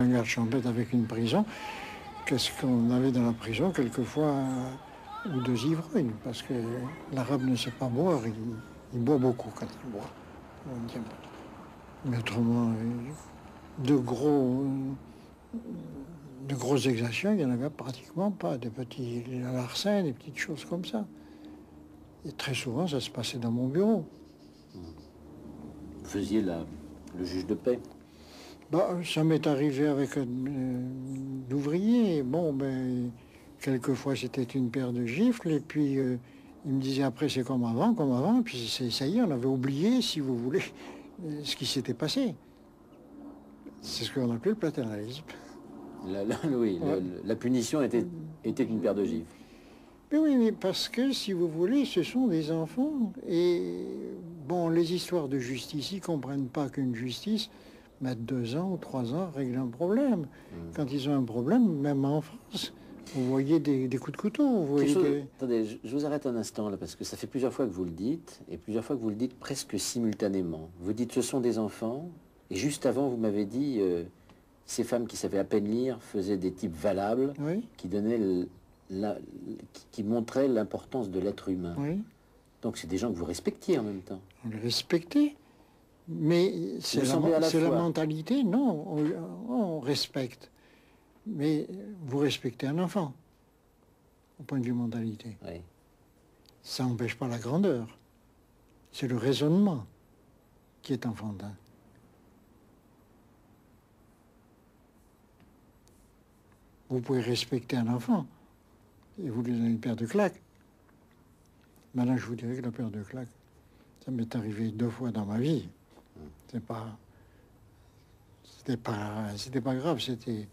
Un garde champêtre avec une prison, qu'est-ce qu'on avait dans la prison? Quelquefois, ou deux ivrognes, parce que l'arabe ne sait pas boire, il boit beaucoup quand il boit. Mais autrement, de grosses exactions, il n'y en avait pratiquement pas. Des petits larcins, des petites choses comme ça. Et très souvent, ça se passait dans mon bureau. Vous faisiez le juge de paix? Bah, ça m'est arrivé avec l'ouvrier. Bon, ben, quelquefois c'était une paire de gifles, et puis il me disait après c'est comme avant, et puis ça y est, on avait oublié, si vous voulez, ce qui s'était passé. C'est ce qu'on appelle le paternalisme. Oui, Ouais. la punition était une paire de gifles. Mais oui, mais parce que, si vous voulez, ce sont des enfants. Et bon, les histoires de justice, ils ne comprennent pas qu'une justice, mettre 2 ans ou 3 ans, règle un problème. Quand ils ont un problème, même en France, vous voyez des coups de couteau. Vous voyez Attendez, je vous arrête un instant là, parce que ça fait plusieurs fois que vous le dites, et plusieurs fois que vous le dites presque simultanément. Vous dites ce sont des enfants, et juste avant vous m'avez dit ces femmes qui savaient à peine lire faisaient des types valables, Oui. qui donnaient qui montraient l'importance de l'être humain. Oui. Donc c'est des gens que vous respectiez en même temps. On les respectait. Mais c'est la mentalité, non, on respecte. Mais vous respectez un enfant, au point de vue mentalité. Oui. Ça n'empêche pas la grandeur. C'est le raisonnement qui est enfantin. Vous pouvez respecter un enfant et vous lui donnez une paire de claques. Maintenant, je vous dirais que la paire de claques, ça m'est arrivé 2 fois dans ma vie. C'était pas grave, c'était...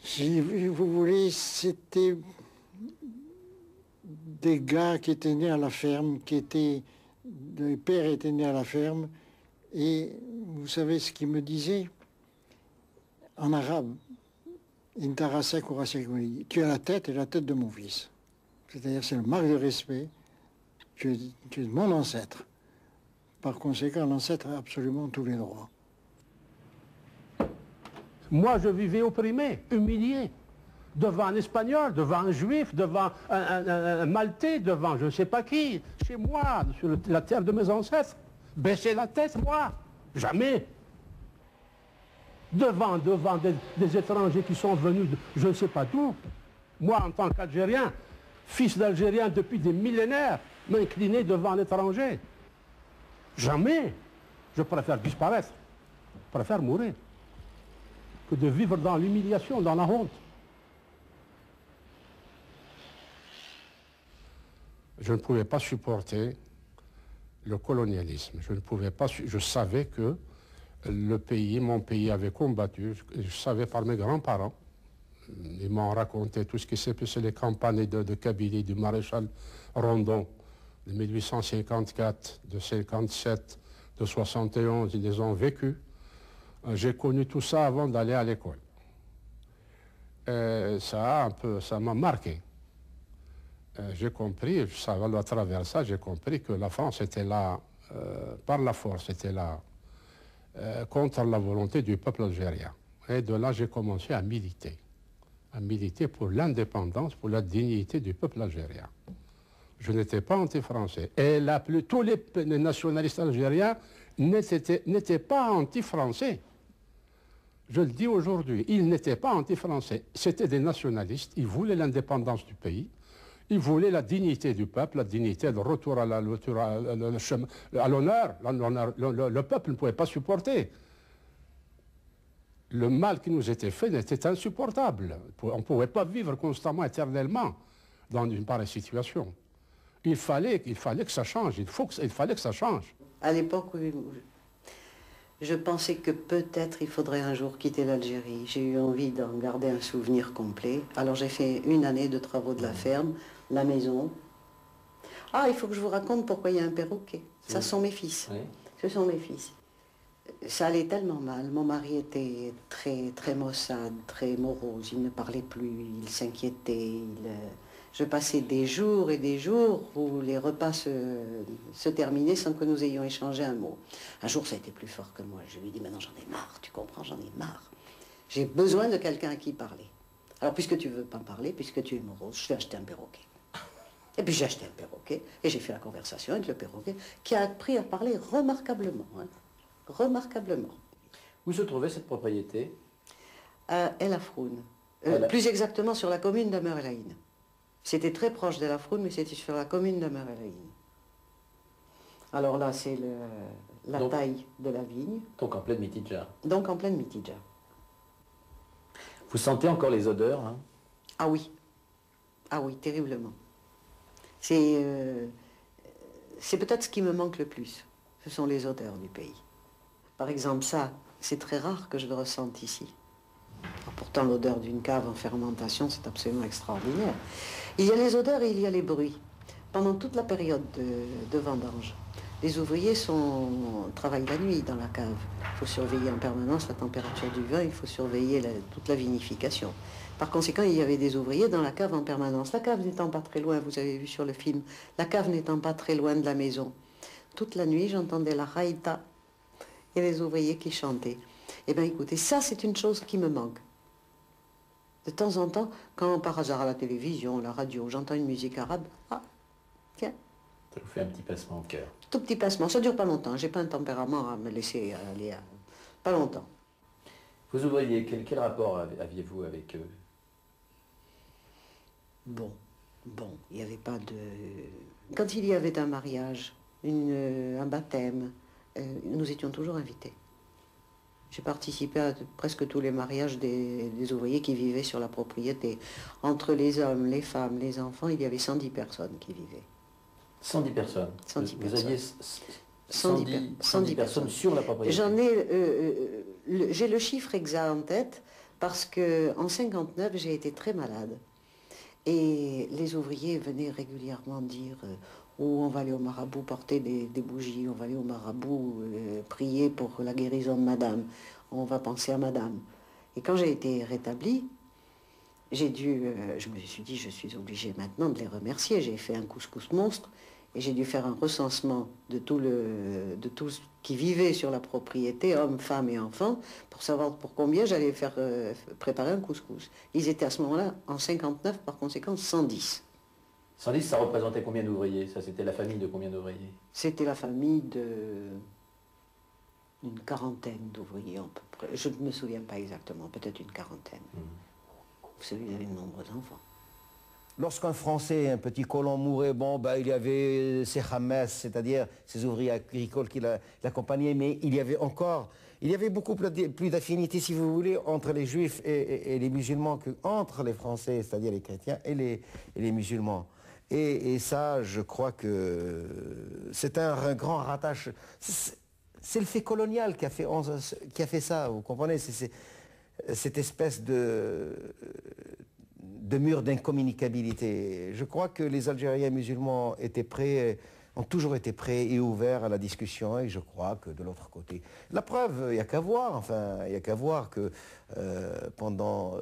Si vous voulez, c'était des gars qui étaient nés à la ferme, le père était né à la ferme, et vous savez ce qu'il me disait en arabe, Intarasek ou Rasek, tu as la tête et la tête de mon fils. C'est-à-dire, c'est le marque de respect, tu es mon ancêtre. Par conséquent, l'ancêtre a absolument tous les droits. Moi, je vivais opprimé, humilié, devant un Espagnol, devant un Juif, devant un Maltais, devant je ne sais pas qui, chez moi, sur la terre de mes ancêtres. Baisser la tête, moi, jamais. Devant des étrangers qui sont venus de je ne sais pas d'où. Moi, en tant qu'Algérien, fils d'Algérien depuis des millénaires, m'incliner devant l'étranger. Jamais. Je préfère disparaître. Je préfère mourir que de vivre dans l'humiliation, dans la honte. Je ne pouvais pas supporter le colonialisme. Je savais que mon pays avait combattu. Je savais par mes grands-parents. Ils m'ont raconté tout ce qui s'est passé, les campagnes de Kabylie, du maréchal Rondon, de 1854, de 57, de 71, ils les ont vécus. J'ai connu tout ça avant d'aller à l'école. Ça m'a marqué. J'ai compris, à travers ça, j'ai compris que la France était là, par la force, était là, contre la volonté du peuple algérien. Et de là, j'ai commencé à militer pour l'indépendance, pour la dignité du peuple algérien. Je n'étais pas anti-français. Et tous les nationalistes algériens n'étaient pas anti-français. Je le dis aujourd'hui, ils n'étaient pas anti-français. C'était des nationalistes, ils voulaient l'indépendance du pays, ils voulaient la dignité du peuple, la dignité de retour à l'honneur. Le peuple ne pouvait pas supporter. Le mal qui nous était fait était insupportable. On ne pouvait pas vivre constamment, éternellement, dans une pareille situation. Il fallait que ça change, il fallait que ça change. À l'époque où je pensais que peut-être il faudrait un jour quitter l'Algérie, j'ai eu envie d'en garder un souvenir complet. Alors j'ai fait 1 année de travaux de la ferme, la maison. Ah, il faut que je vous raconte pourquoi il y a un perroquet. Ça, ce sont mes fils. Oui. Ce sont mes fils. Ça allait tellement mal. Mon mari était très, très maussade, très morose. Il ne parlait plus, il s'inquiétait. Je passais des jours et des jours où les repas se terminaient sans que nous ayons échangé un mot. Un jour, ça a été plus fort que moi. Je lui ai dit, maintenant j'en ai marre, tu comprends, j'en ai marre. J'ai besoin de quelqu'un à qui parler. Alors, puisque tu ne veux pas parler, puisque tu es morose, je vais acheter un perroquet. Et puis j'ai acheté un perroquet, et j'ai fait la conversation avec le perroquet, qui a appris à parler remarquablement. Hein, remarquablement. Où se trouvait cette propriété? À El Afroun. Plus exactement sur la commune de Meurelaïne. C'était très proche de El Afroun, mais c'était sur la commune de Meurelaïne. Alors là, c'est la taille de la vigne. Donc en pleine Mitidja. Donc en pleine Mitidja. Vous sentez encore les odeurs, hein? Ah oui. Ah oui, terriblement. C'est peut-être ce qui me manque le plus. Ce sont les odeurs du pays. Par exemple, ça, c'est très rare que je le ressente ici. Alors, pourtant, l'odeur d'une cave en fermentation, c'est absolument extraordinaire. Il y a les odeurs et il y a les bruits. Pendant toute la période de vendange, les ouvriers travaillent la nuit dans la cave. Il faut surveiller en permanence la température du vin, il faut surveiller toute la vinification. Par conséquent, il y avait des ouvriers dans la cave en permanence. La cave n'étant pas très loin, vous avez vu sur le film, la cave n'étant pas très loin de la maison. Toute la nuit, j'entendais la raïta et les ouvriers qui chantaient. Eh bien, écoutez, ça, c'est une chose qui me manque. De temps en temps, quand par hasard à la télévision, la radio, j'entends une musique arabe, ah, tiens. Ça vous fait un petit passement au cœur. Tout petit passement, ça dure pas longtemps. J'ai pas un tempérament à me laisser aller pas longtemps. Vos ouvriers, quel rapport aviez-vous avec eux? Bon, il n'y avait pas de... Quand il y avait un mariage, un baptême, nous étions toujours invités. J'ai participé à presque tous les mariages des ouvriers qui vivaient sur la propriété. Entre les hommes, les femmes, les enfants, il y avait 110 personnes qui vivaient. 110 personnes. 110 vous personnes. aviez 110 personnes sur la propriété. J'ai le chiffre exact en tête parce qu'en 59, j'ai été très malade. Et les ouvriers venaient régulièrement dire oh, on va aller au marabout porter des bougies, on va aller au marabout prier pour la guérison de madame, on va penser à madame. Et quand j'ai été rétablie, je me suis dit, je suis obligée maintenant de les remercier. J'ai fait un couscous monstre et j'ai dû faire un recensement de tout ce qui vivait sur la propriété, hommes, femmes et enfants, pour savoir pour combien j'allais faire préparer un couscous. Ils étaient à ce moment-là, en 59, par conséquent, 110. 110, ça représentait combien d'ouvriers? Ça, c'était la famille de combien d'ouvriers? C'était la famille d'une quarantaine d'ouvriers, à peu près. Je ne me souviens pas exactement, peut-être une quarantaine. Vous savez, il y avait de nombreux enfants. Lorsqu'un Français, un petit colon mourait, bon, bah, il y avait ses khammas, c'est-à-dire ses ouvriers agricoles qui l'accompagnaient, mais il y avait beaucoup plus d'affinité, si vous voulez, entre les juifs et les musulmans qu'entre les Français, c'est-à-dire les chrétiens et les musulmans. Et ça, je crois que c'est un grand rattache. C'est le fait colonial qui a fait ça, vous comprenez? C'est cette espèce de mur d'incommunicabilité. Je crois que les Algériens musulmans ont toujours été prêts et ouverts à la discussion, et je crois que de l'autre côté. La preuve, il n'y a qu'à voir, que pendant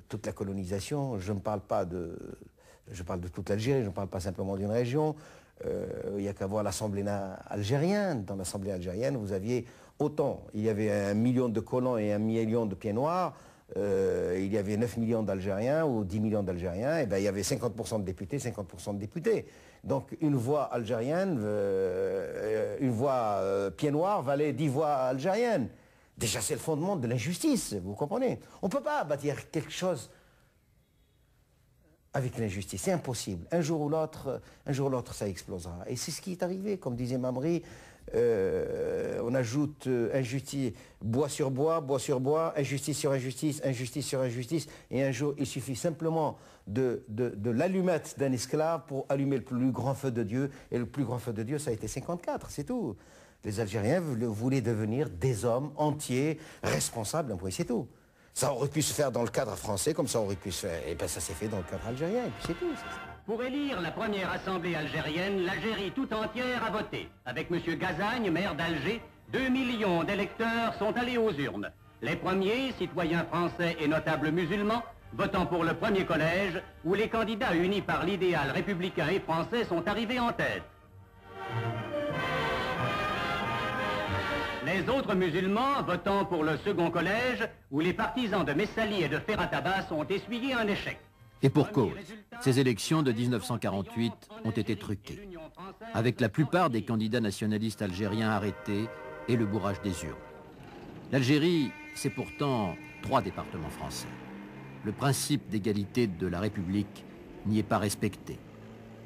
toute la colonisation, je parle de toute l'Algérie, je ne parle pas simplement d'une région, il n'y a qu'à voir l'Assemblée algérienne. Dans l'Assemblée algérienne, vous aviez autant, il y avait 1 million de colons et 1 million de pieds noirs, il y avait 9 millions d'Algériens ou 10 millions d'Algériens, et bien il y avait 50% de députés, 50% de députés. Donc une voix algérienne, une voix pied noir valait 10 voix algériennes. Déjà c'est le fondement de l'injustice, vous comprenez? On ne peut pas bâtir quelque chose avec l'injustice, c'est impossible. Un jour ou l'autre, ça explosera. Et c'est ce qui est arrivé, comme disait Mamri. On ajoute injustice, bois sur bois, bois sur bois, injustice sur injustice, injustice sur injustice, et un jour il suffit simplement de l'allumette d'un esclave pour allumer le plus grand feu de Dieu, et le plus grand feu de Dieu ça a été 54, c'est tout. Les Algériens voulaient devenir des hommes entiers, responsables d'un pays, c'est tout. Ça aurait pu se faire dans le cadre français comme ça aurait pu se faire, et bien ça s'est fait dans le cadre algérien, et puis c'est tout. Pour élire la première assemblée algérienne, l'Algérie tout entière a voté. Avec M. Gazagne, maire d'Alger, 2 millions d'électeurs sont allés aux urnes. Les premiers, citoyens français et notables musulmans, votant pour le premier collège, où les candidats unis par l'idéal républicain et français sont arrivés en tête. Les autres musulmans votant pour le second collège, où les partisans de Messali et de Ferhat Abbas ont essuyé un échec. Et pour cause, ces élections de 1948 ont été truquées, avec la plupart des candidats nationalistes algériens arrêtés et le bourrage des urnes. L'Algérie, c'est pourtant 3 départements français. Le principe d'égalité de la République n'y est pas respecté.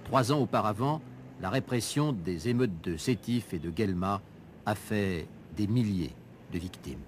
3 ans auparavant, la répression des émeutes de Sétif et de Guelma a fait des milliers de victimes.